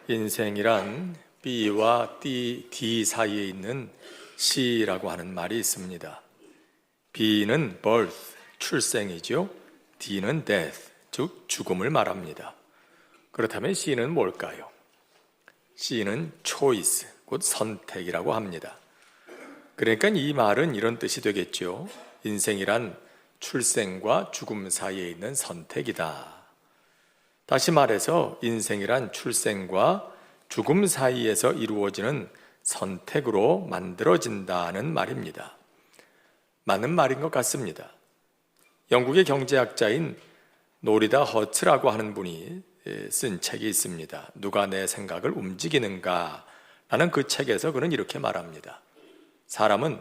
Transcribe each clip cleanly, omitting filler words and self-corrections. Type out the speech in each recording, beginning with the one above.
인생이란 B와 D 사이에 있는 C라고 하는 말이 있습니다. B는 birth, 출생이죠. D는 death, 즉 죽음을 말합니다. 그렇다면 C는 뭘까요? C는 choice, 곧 선택이라고 합니다. 그러니까 이 말은 이런 뜻이 되겠죠. 인생이란 출생과 죽음 사이에 있는 선택이다. 다시 말해서 인생이란 출생과 죽음 사이에서 이루어지는 선택으로 만들어진다는 말입니다. 맞는 말인 것 같습니다. 영국의 경제학자인 노리다 허츠라고 하는 분이 쓴 책이 있습니다. 누가 내 생각을 움직이는가? 라는 그 책에서 그는 이렇게 말합니다. 사람은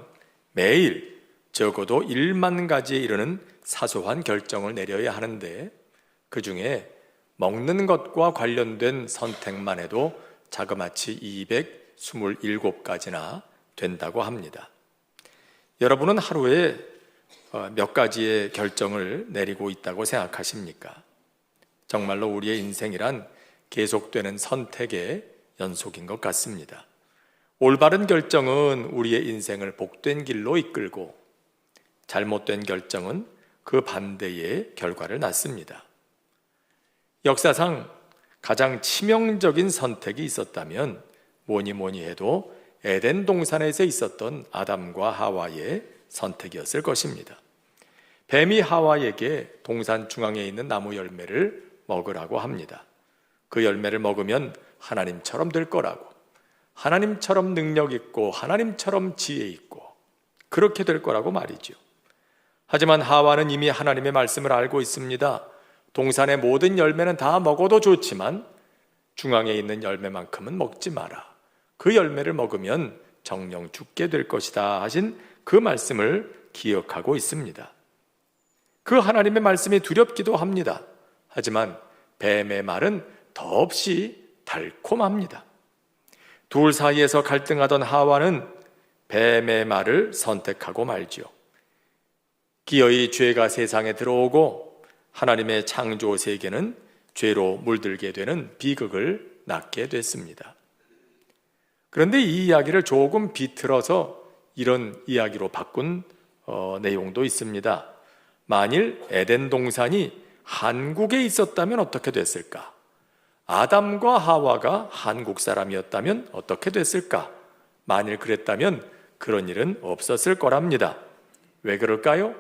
매일 적어도 1만 가지에 이르는 사소한 결정을 내려야 하는데 그 중에 먹는 것과 관련된 선택만 해도 자그마치 227가지나 된다고 합니다. 여러분은 하루에 몇 가지의 결정을 내리고 있다고 생각하십니까? 정말로 우리의 인생이란 계속되는 선택의 연속인 것 같습니다. 올바른 결정은 우리의 인생을 복된 길로 이끌고 잘못된 결정은 그 반대의 결과를 낳습니다. 역사상 가장 치명적인 선택이 있었다면 뭐니 해도 에덴 동산에서 있었던 아담과 하와의 선택이었을 것입니다. 뱀이 하와에게 동산 중앙에 있는 나무 열매를 먹으라고 합니다. 그 열매를 먹으면 하나님처럼 될 거라고, 하나님처럼 능력 있고 하나님처럼 지혜 있고 그렇게 될 거라고 말이죠. 하지만 하와는 이미 하나님의 말씀을 알고 있습니다. 동산의 모든 열매는 다 먹어도 좋지만 중앙에 있는 열매만큼은 먹지 마라. 그 열매를 먹으면 정령 죽게 될 것이다 하신 그 말씀을 기억하고 있습니다. 그 하나님의 말씀이 두렵기도 합니다. 하지만 뱀의 말은 더없이 달콤합니다. 둘 사이에서 갈등하던 하와는 뱀의 말을 선택하고 말지요. 기어이 죄가 세상에 들어오고 하나님의 창조 세계는 죄로 물들게 되는 비극을 낳게 됐습니다. 그런데 이 이야기를 조금 비틀어서 이런 이야기로 바꾼 내용도 있습니다. 만일 에덴 동산이 한국에 있었다면 어떻게 됐을까? 아담과 하와가 한국 사람이었다면 어떻게 됐을까? 만일 그랬다면 그런 일은 없었을 거랍니다. 왜 그럴까요?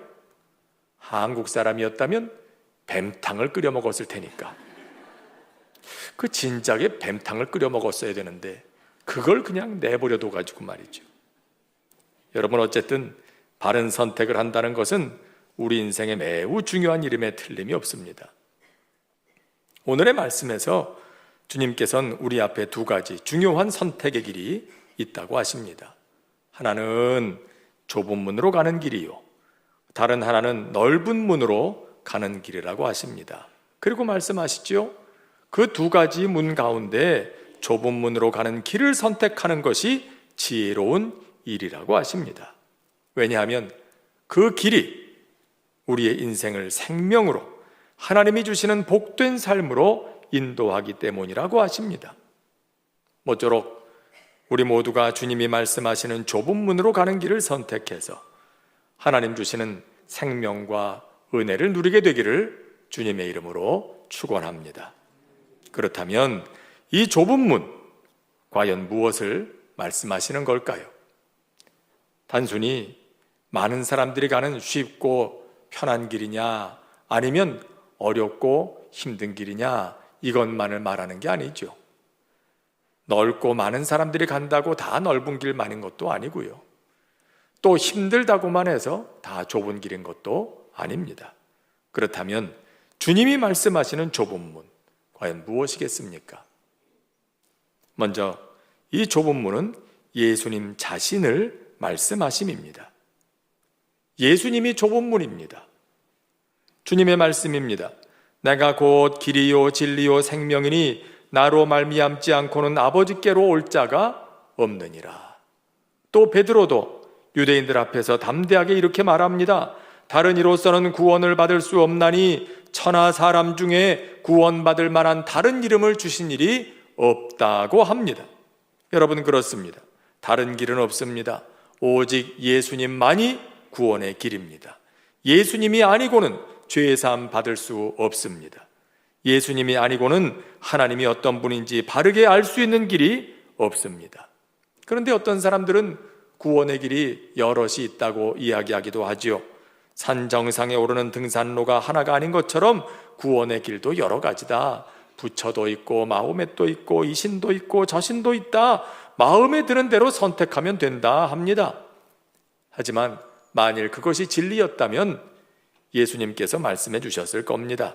한국 사람이었다면 뱀탕을 끓여 먹었을 테니까. 그 진작에 뱀탕을 끓여 먹었어야 되는데 그걸 그냥 내버려 둬가지고 말이죠. 여러분, 어쨌든 바른 선택을 한다는 것은 우리 인생에 매우 중요한 일임에 틀림이 없습니다. 오늘의 말씀에서 주님께서는 우리 앞에 두 가지 중요한 선택의 길이 있다고 하십니다. 하나는 좁은 문으로 가는 길이요, 다른 하나는 넓은 문으로 가는 길이라고 하십니다. 그리고 말씀하시죠. 그 두 가지 문 가운데 좁은 문으로 가는 길을 선택하는 것이 지혜로운 일이라고 하십니다. 왜냐하면 그 길이 우리의 인생을 생명으로, 하나님이 주시는 복된 삶으로 인도하기 때문이라고 하십니다. 모쪼록 우리 모두가 주님이 말씀하시는 좁은 문으로 가는 길을 선택해서 하나님 주시는 생명과 은혜를 누리게 되기를 주님의 이름으로 축원합니다. 그렇다면 이 좁은 문, 과연 무엇을 말씀하시는 걸까요? 단순히 많은 사람들이 가는 쉽고 편한 길이냐, 아니면 어렵고 힘든 길이냐, 이것만을 말하는 게 아니죠. 넓고 많은 사람들이 간다고 다 넓은 길만인 것도 아니고요, 또 힘들다고만 해서 다 좁은 길인 것도 아닙니다. 그렇다면 주님이 말씀하시는 좁은 문, 과연 무엇이겠습니까? 먼저 이 좁은 문은 예수님 자신을 말씀하심입니다. 예수님이 좁은 문입니다. 주님의 말씀입니다. 내가 곧 길이요 진리요 생명이니 나로 말미암지 않고는 아버지께로 올 자가 없느니라. 또 베드로도 유대인들 앞에서 담대하게 이렇게 말합니다. 다른 이로서는 구원을 받을 수 없나니 천하 사람 중에 구원받을 만한 다른 이름을 주신 일이 없다고 합니다. 여러분, 그렇습니다. 다른 길은 없습니다. 오직 예수님만이 구원의 길입니다. 예수님이 아니고는 죄사함 받을 수 없습니다. 예수님이 아니고는 하나님이 어떤 분인지 바르게 알 수 있는 길이 없습니다. 그런데 어떤 사람들은 구원의 길이 여럿이 있다고 이야기하기도 하지요. 산 정상에 오르는 등산로가 하나가 아닌 것처럼 구원의 길도 여러 가지다. 부처도 있고 마호멧도 있고 이신도 있고 저신도 있다. 마음에 드는 대로 선택하면 된다 합니다. 하지만 만일 그것이 진리였다면 예수님께서 말씀해 주셨을 겁니다.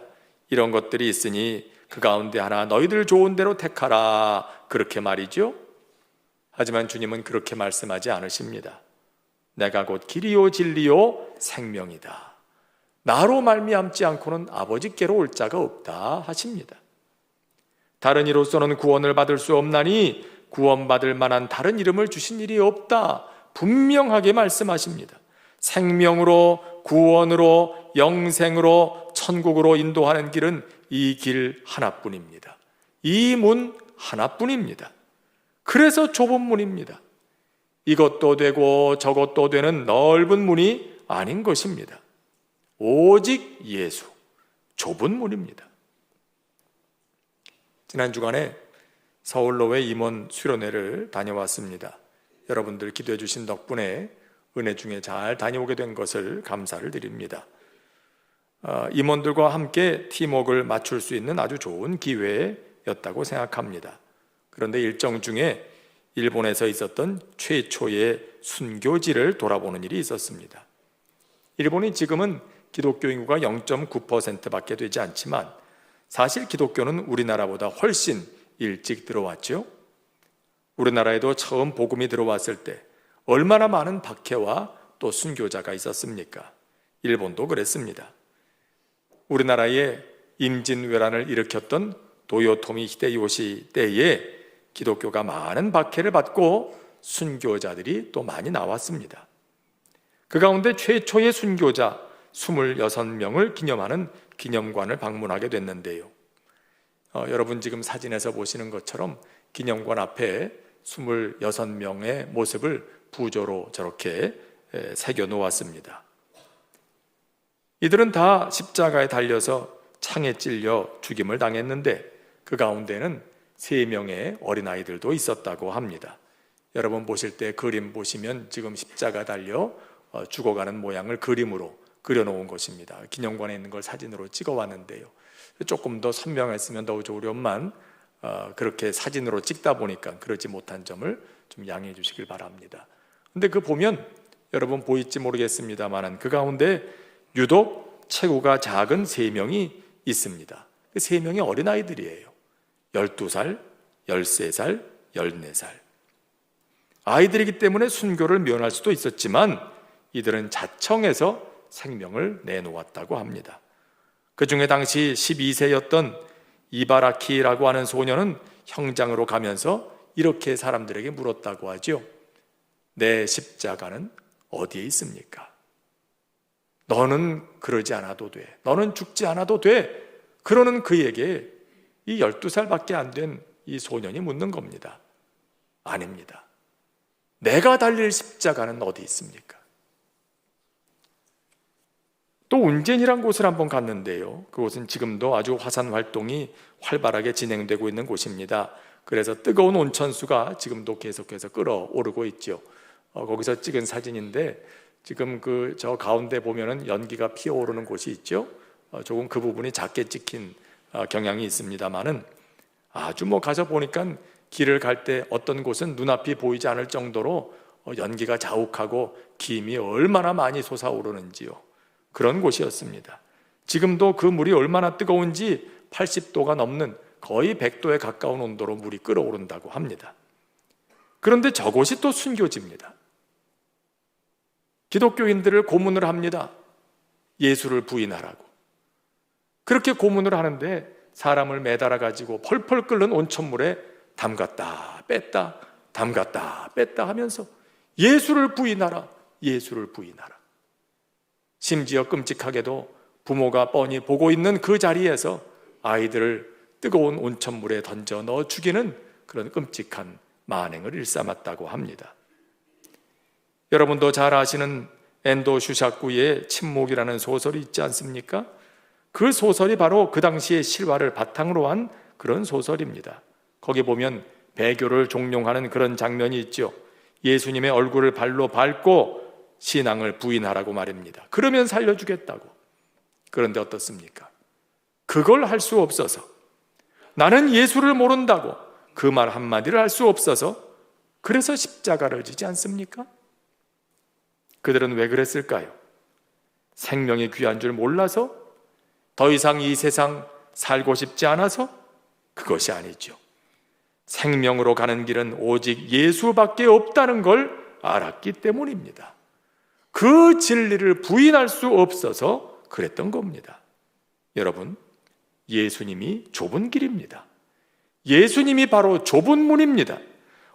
이런 것들이 있으니 그 가운데 하나 너희들 좋은 대로 택하라, 그렇게 말이죠. 하지만 주님은 그렇게 말씀하지 않으십니다. 내가 곧 길이요 진리요 생명이다. 나로 말미암지 않고는 아버지께로 올 자가 없다 하십니다. 다른 이로서는 구원을 받을 수 없나니 구원받을 만한 다른 이름을 주신 일이 없다, 분명하게 말씀하십니다. 생명으로, 구원으로, 영생으로, 천국으로 인도하는 길은 이 길 하나뿐입니다. 이 문 하나뿐입니다. 그래서 좁은 문입니다. 이것도 되고 저것도 되는 넓은 문이 아닌 것입니다. 오직 예수, 좁은 문입니다. 지난 주간에 서울로회 임원 수련회를 다녀왔습니다. 여러분들 기도해 주신 덕분에 은혜 중에 잘 다녀오게 된 것을 감사를 드립니다. 임원들과 함께 팀워크를 맞출 수 있는 아주 좋은 기회였다고 생각합니다. 그런데 일정 중에 일본에서 있었던 최초의 순교지를 돌아보는 일이 있었습니다. 일본이 지금은 기독교 인구가 0.9%밖에 되지 않지만 사실 기독교는 우리나라보다 훨씬 일찍 들어왔죠. 우리나라에도 처음 복음이 들어왔을 때 얼마나 많은 박해와 또 순교자가 있었습니까? 일본도 그랬습니다. 우리나라에 임진왜란을 일으켰던 도요토미 히데요시 때에 기독교가 많은 박해를 받고 순교자들이 또 많이 나왔습니다. 그 가운데 최초의 순교자 26명을 기념하는 기념관을 방문하게 됐는데요. 여러분 지금 사진에서 보시는 것처럼 기념관 앞에 26명의 모습을 부조로 저렇게 새겨 놓았습니다. 이들은 다 십자가에 달려서 창에 찔려 죽임을 당했는데 그 가운데는 3명의 어린아이들도 있었다고 합니다. 여러분 보실 때 그림 보시면 지금 십자가 달려 죽어가는 모양을 그림으로 그려놓은 것입니다. 기념관에 있는 걸 사진으로 찍어왔는데요. 조금 더 선명했으면 더 좋으련만 그렇게 사진으로 찍다 보니까 그러지 못한 점을 좀 양해해 주시길 바랍니다. 근데 그 보면 여러분 보일지 모르겠습니다만 그 가운데 유독 체구가 작은 3명이 있습니다. 그 3명이 어린아이들이에요. 12살, 13살, 14살. 아이들이기 때문에 순교를 면할 수도 있었지만 이들은 자청해서 생명을 내놓았다고 합니다. 그 중에 당시 12세였던 이바라키라고 하는 소녀는 형장으로 가면서 이렇게 사람들에게 물었다고 하죠. 내 십자가는 어디에 있습니까? 너는 그러지 않아도 돼. 너는 죽지 않아도 돼. 그러는 그에게 이 12살밖에 안 된 이 소년이 묻는 겁니다. 아닙니다. 내가 달릴 십자가는 어디 있습니까? 또 운젠이란 곳을 한번 갔는데요. 그곳은 지금도 아주 화산 활동이 활발하게 진행되고 있는 곳입니다. 그래서 뜨거운 온천수가 지금도 계속해서 끓어오르고 있죠. 거기서 찍은 사진인데 지금 저 가운데 보면은 연기가 피어오르는 곳이 있죠. 조금 그 부분이 작게 찍힌 경향이 있습니다만은 아주 가서 보니까 길을 갈 때 어떤 곳은 눈앞이 보이지 않을 정도로 연기가 자욱하고 김이 얼마나 많이 솟아오르는지요. 그런 곳이었습니다. 지금도 그 물이 얼마나 뜨거운지 80도가 넘는 거의 100도에 가까운 온도로 물이 끓어오른다고 합니다. 그런데 저곳이 또 순교지입니다. 기독교인들을 고문을 합니다. 예수를 부인하라고. 그렇게 고문을 하는데 사람을 매달아 가지고 펄펄 끓는 온천물에 담갔다 뺐다 담갔다 뺐다 하면서 예수를 부인하라, 예수를 부인하라. 심지어 끔찍하게도 부모가 뻔히 보고 있는 그 자리에서 아이들을 뜨거운 온천물에 던져 넣어 죽이는 그런 끔찍한 만행을 일삼았다고 합니다. 여러분도 잘 아시는 엔도 슈샤쿠의 침묵이라는 소설이 있지 않습니까? 그 소설이 바로 그 당시의 실화를 바탕으로 한 그런 소설입니다. 거기 보면 배교를 종용하는 그런 장면이 있죠. 예수님의 얼굴을 발로 밟고 신앙을 부인하라고 말입니다. 그러면 살려주겠다고. 그런데 어떻습니까? 그걸 할 수 없어서, 나는 예수를 모른다고 그 말 한마디를 할 수 없어서, 그래서 십자가를 지지 않습니까? 그들은 왜 그랬을까요? 생명이 귀한 줄 몰라서? 더 이상 이 세상 살고 싶지 않아서? 그것이 아니죠. 생명으로 가는 길은 오직 예수밖에 없다는 걸 알았기 때문입니다. 그 진리를 부인할 수 없어서 그랬던 겁니다. 여러분, 예수님이 좁은 길입니다. 예수님이 바로 좁은 문입니다.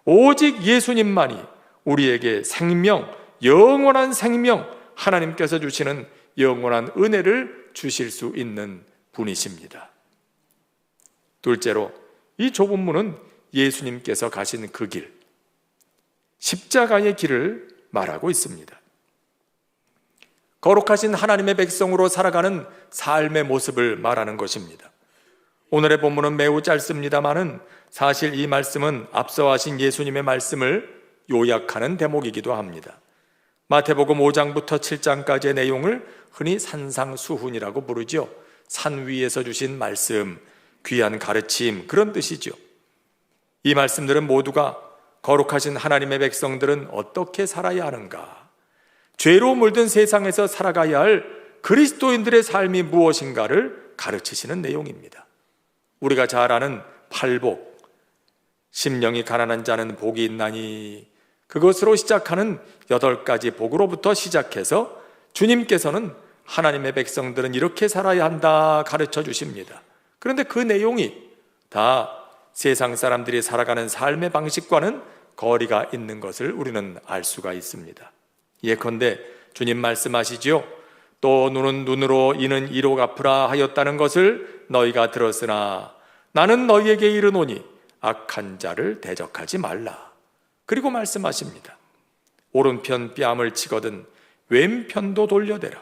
오직 예수님만이 우리에게 생명, 영원한 생명, 하나님께서 주시는 영원한 은혜를 주실 수 있는 분이십니다. 둘째로, 이 좁은 문은 예수님께서 가신 그 길, 십자가의 길을 말하고 있습니다. 거룩하신 하나님의 백성으로 살아가는 삶의 모습을 말하는 것입니다. 오늘의 본문은 매우 짧습니다만은 사실 이 말씀은 앞서 하신 예수님의 말씀을 요약하는 대목이기도 합니다. 마태복음 5장부터 7장까지의 내용을 흔히 산상수훈이라고 부르죠. 산 위에서 주신 말씀, 귀한 가르침, 그런 뜻이죠. 이 말씀들은 모두가 거룩하신 하나님의 백성들은 어떻게 살아야 하는가, 죄로 물든 세상에서 살아가야 할 그리스도인들의 삶이 무엇인가를 가르치시는 내용입니다. 우리가 잘 아는 팔복, 심령이 가난한 자는 복이 있나니, 그것으로 시작하는 8가지 복으로부터 시작해서 주님께서는 하나님의 백성들은 이렇게 살아야 한다 가르쳐 주십니다. 그런데 그 내용이 다 세상 사람들이 살아가는 삶의 방식과는 거리가 있는 것을 우리는 알 수가 있습니다. 예컨대 주님 말씀하시죠. 또 눈은 눈으로 이는 이로 갚으라 하였다는 것을 너희가 들었으나 나는 너희에게 이르노니 악한 자를 대적하지 말라. 그리고 말씀하십니다. 오른편 뺨을 치거든 왼편도 돌려대라.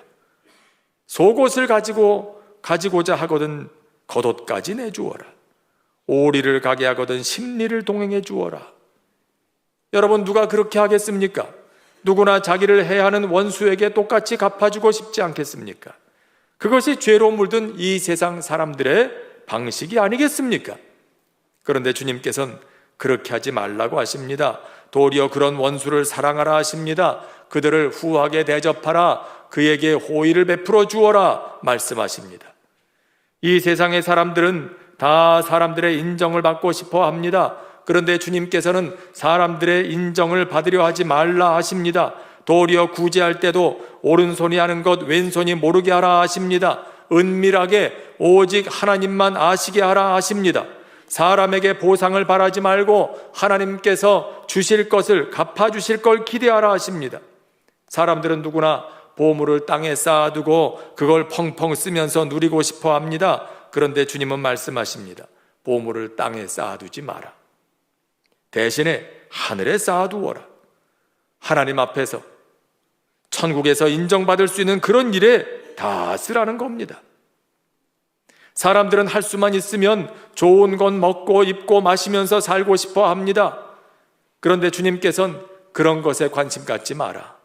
속옷을 가지고자 하거든 겉옷까지 내주어라. 오리를 가게 하거든 십리를 동행해 주어라. 여러분, 누가 그렇게 하겠습니까? 누구나 자기를 해하는 원수에게 똑같이 갚아주고 싶지 않겠습니까? 그것이 죄로 물든 이 세상 사람들의 방식이 아니겠습니까? 그런데 주님께서는 그렇게 하지 말라고 하십니다. 도리어 그런 원수를 사랑하라 하십니다. 그들을 후하게 대접하라. 그에게 호의를 베풀어 주어라 말씀하십니다. 이 세상의 사람들은 다 사람들의 인정을 받고 싶어 합니다. 그런데 주님께서는 사람들의 인정을 받으려 하지 말라 하십니다. 도리어 구제할 때도 오른손이 하는 것 왼손이 모르게 하라 하십니다. 은밀하게 오직 하나님만 아시게 하라 하십니다. 사람에게 보상을 바라지 말고 하나님께서 주실 것을 갚아주실 걸 기대하라 하십니다. 사람들은 누구나 보물을 땅에 쌓아두고 그걸 펑펑 쓰면서 누리고 싶어 합니다. 그런데 주님은 말씀하십니다. 보물을 땅에 쌓아두지 마라. 대신에 하늘에 쌓아두어라. 하나님 앞에서, 천국에서 인정받을 수 있는 그런 일에 다 쓰라는 겁니다. 사람들은 할 수만 있으면 좋은 건 먹고 입고 마시면서 살고 싶어 합니다. 그런데 주님께서는 그런 것에 관심 갖지 마라.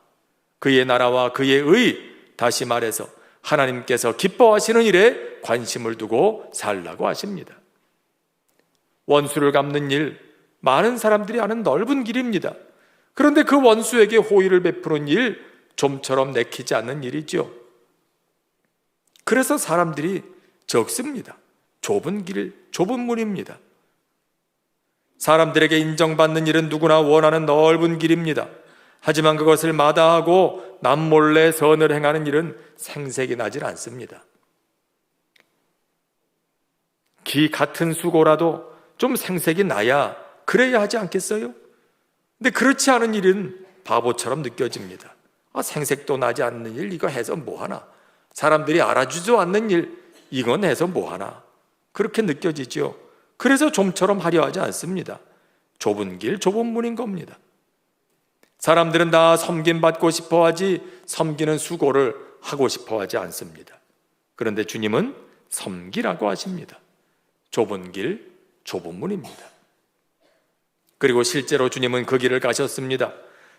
그의 나라와 그의 의, 다시 말해서 하나님께서 기뻐하시는 일에 관심을 두고 살라고 하십니다. 원수를 갚는 일, 많은 사람들이 아는 넓은 길입니다. 그런데 그 원수에게 호의를 베푸는 일, 좀처럼 내키지 않는 일이죠. 그래서 사람들이 적습니다. 좁은 길, 좁은 문입니다. 사람들에게 인정받는 일은 누구나 원하는 넓은 길입니다. 하지만 그것을 마다하고 남몰래 선을 행하는 일은 생색이 나질 않습니다. 기 같은 수고라도 좀 생색이 나야 그래야 하지 않겠어요? 근데 그렇지 않은 일은 바보처럼 느껴집니다. 생색도 나지 않는 일, 이거 해서 뭐하나? 사람들이 알아주지도 않는 일, 이건 해서 뭐하나? 그렇게 느껴지죠. 그래서 좀처럼 하려 하지 않습니다. 좁은 길, 좁은 문인 겁니다. 사람들은 다 섬김받고 싶어 하지 섬기는 수고를 하고 싶어 하지 않습니다. 그런데 주님은 섬기라고 하십니다. 좁은 길, 좁은 문입니다. 그리고 실제로 주님은 그 길을 가셨습니다.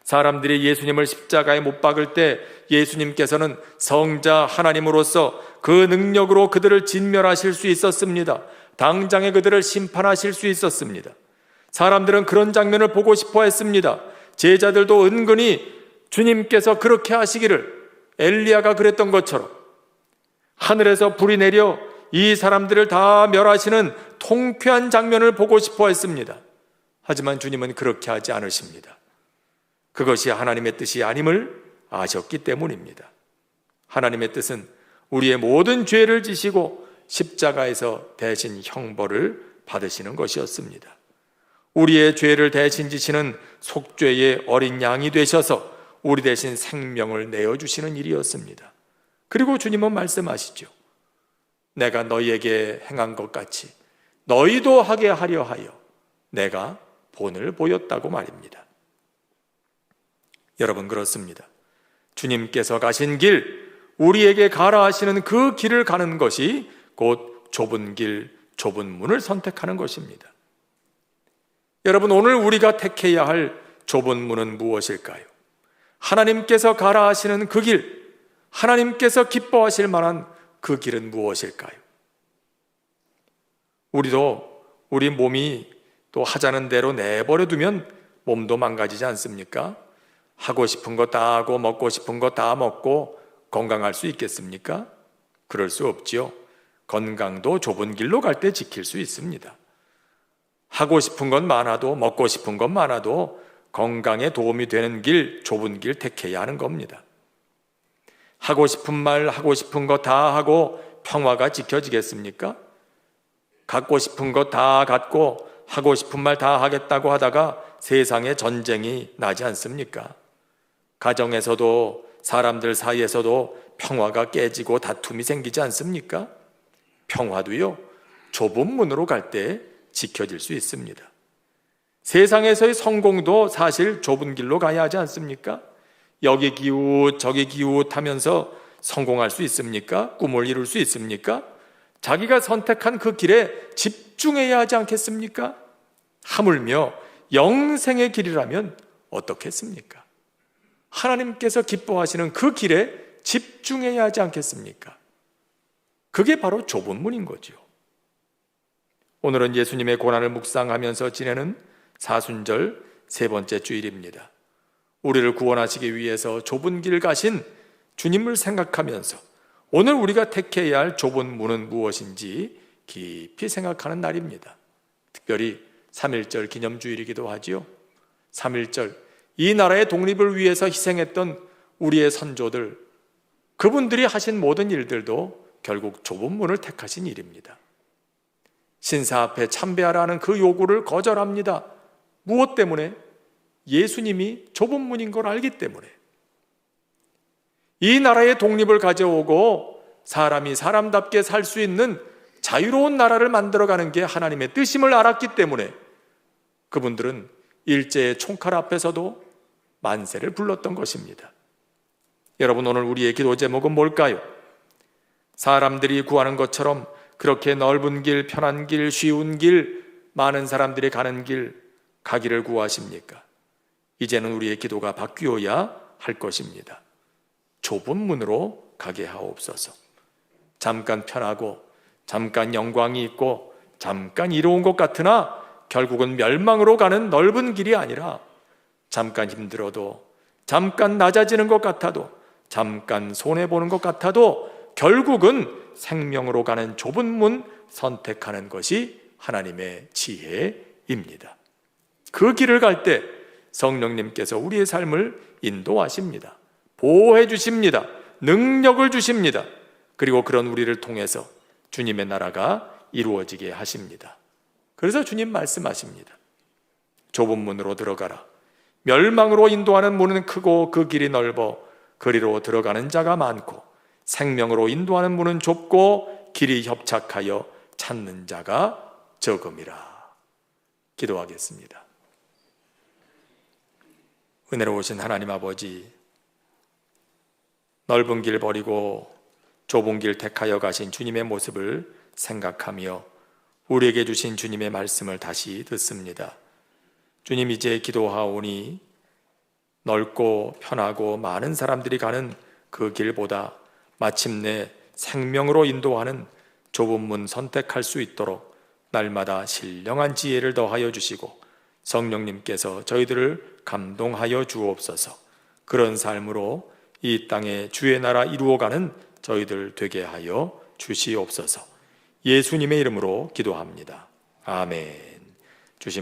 사람들이 예수님을 십자가에 못 박을 때 예수님께서는 성자 하나님으로서 그 능력으로 그들을 진멸하실 수 있었습니다. 당장에 그들을 심판하실 수 있었습니다. 사람들은 그런 장면을 보고 싶어 했습니다. 제자들도 은근히 주님께서 그렇게 하시기를, 엘리야가 그랬던 것처럼 하늘에서 불이 내려 이 사람들을 다 멸하시는 통쾌한 장면을 보고 싶어 했습니다. 하지만 주님은 그렇게 하지 않으십니다. 그것이 하나님의 뜻이 아님을 아셨기 때문입니다. 하나님의 뜻은 우리의 모든 죄를 지시고 십자가에서 대신 형벌을 받으시는 것이었습니다. 우리의 죄를 대신 지시는 속죄의 어린 양이 되셔서 우리 대신 생명을 내어주시는 일이었습니다. 그리고 주님은 말씀하시죠. 내가 너희에게 행한 것 같이 너희도 하게 하려 하여 내가 본을 보였다고 말입니다. 여러분, 그렇습니다. 주님께서 가신 길, 우리에게 가라 하시는 그 길을 가는 것이 곧 좁은 길, 좁은 문을 선택하는 것입니다. 여러분, 오늘 우리가 택해야 할 좁은 문은 무엇일까요? 하나님께서 가라 하시는 그 길, 하나님께서 기뻐하실 만한 그 길은 무엇일까요? 우리도 우리 몸이 또 하자는 대로 내버려 두면 몸도 망가지지 않습니까? 하고 싶은 거 다 하고 먹고 싶은 거 다 먹고 건강할 수 있겠습니까? 그럴 수 없지요. 건강도 좁은 길로 갈 때 지킬 수 있습니다. 하고 싶은 건 많아도 먹고 싶은 건 많아도 건강에 도움이 되는 길, 좁은 길 택해야 하는 겁니다. 하고 싶은 말, 하고 싶은 거 다 하고 평화가 지켜지겠습니까? 갖고 싶은 거 다 갖고 하고 싶은 말 다 하겠다고 하다가 세상에 전쟁이 나지 않습니까? 가정에서도 사람들 사이에서도 평화가 깨지고 다툼이 생기지 않습니까? 평화도요, 좁은 문으로 갈 때 지켜질 수 있습니다. 세상에서의 성공도 사실 좁은 길로 가야 하지 않습니까? 여기 기웃 저기 기웃 하면서 성공할 수 있습니까? 꿈을 이룰 수 있습니까? 자기가 선택한 그 길에 집중해야 하지 않겠습니까? 하물며 영생의 길이라면 어떻겠습니까? 하나님께서 기뻐하시는 그 길에 집중해야 하지 않겠습니까? 그게 바로 좁은 문인 거죠. 오늘은 예수님의 고난을 묵상하면서 지내는 사순절 세 번째 주일입니다. 우리를 구원하시기 위해서 좁은 길 가신 주님을 생각하면서 오늘 우리가 택해야 할 좁은 문은 무엇인지 깊이 생각하는 날입니다. 특별히 3.1절 기념주일이기도 하지요. 3.1절, 이 나라의 독립을 위해서 희생했던 우리의 선조들, 그분들이 하신 모든 일들도 결국 좁은 문을 택하신 일입니다. 신사 앞에 참배하라는 그 요구를 거절합니다. 무엇 때문에? 예수님이 좁은 문인 걸 알기 때문에. 이 나라의 독립을 가져오고 사람이 사람답게 살 수 있는 자유로운 나라를 만들어가는 게 하나님의 뜻임을 알았기 때문에 그분들은 일제의 총칼 앞에서도 만세를 불렀던 것입니다. 여러분, 오늘 우리의 기도 제목은 뭘까요? 사람들이 구하는 것처럼 그렇게 넓은 길, 편한 길, 쉬운 길, 많은 사람들이 가는 길 가기를 구하십니까? 이제는 우리의 기도가 바뀌어야 할 것입니다. 좁은 문으로 가게 하옵소서. 잠깐 편하고 잠깐 영광이 있고 잠깐 이로운 것 같으나 결국은 멸망으로 가는 넓은 길이 아니라 잠깐 힘들어도, 잠깐 낮아지는 것 같아도, 잠깐 손해보는 것 같아도 결국은 생명으로 가는 좁은 문 선택하는 것이 하나님의 지혜입니다. 그 길을 갈 때 성령님께서 우리의 삶을 인도하십니다. 보호해 주십니다. 능력을 주십니다. 그리고 그런 우리를 통해서 주님의 나라가 이루어지게 하십니다. 그래서 주님 말씀하십니다. 좁은 문으로 들어가라. 멸망으로 인도하는 문은 크고 그 길이 넓어 그리로 들어가는 자가 많고 생명으로 인도하는 문은 좁고 길이 협착하여 찾는 자가 적음이라. 기도하겠습니다. 은혜로우신 하나님 아버지, 넓은 길 버리고 좁은 길 택하여 가신 주님의 모습을 생각하며 우리에게 주신 주님의 말씀을 다시 듣습니다. 주님, 이제 기도하오니 넓고 편하고 많은 사람들이 가는 그 길보다 마침내 생명으로 인도하는 좁은 문 선택할 수 있도록 날마다 신령한 지혜를 더하여 주시고 성령님께서 저희들을 감동하여 주옵소서. 그런 삶으로 이 땅에 주의 나라 이루어가는 저희들 되게 하여 주시옵소서. 예수님의 이름으로 기도합니다. 아멘.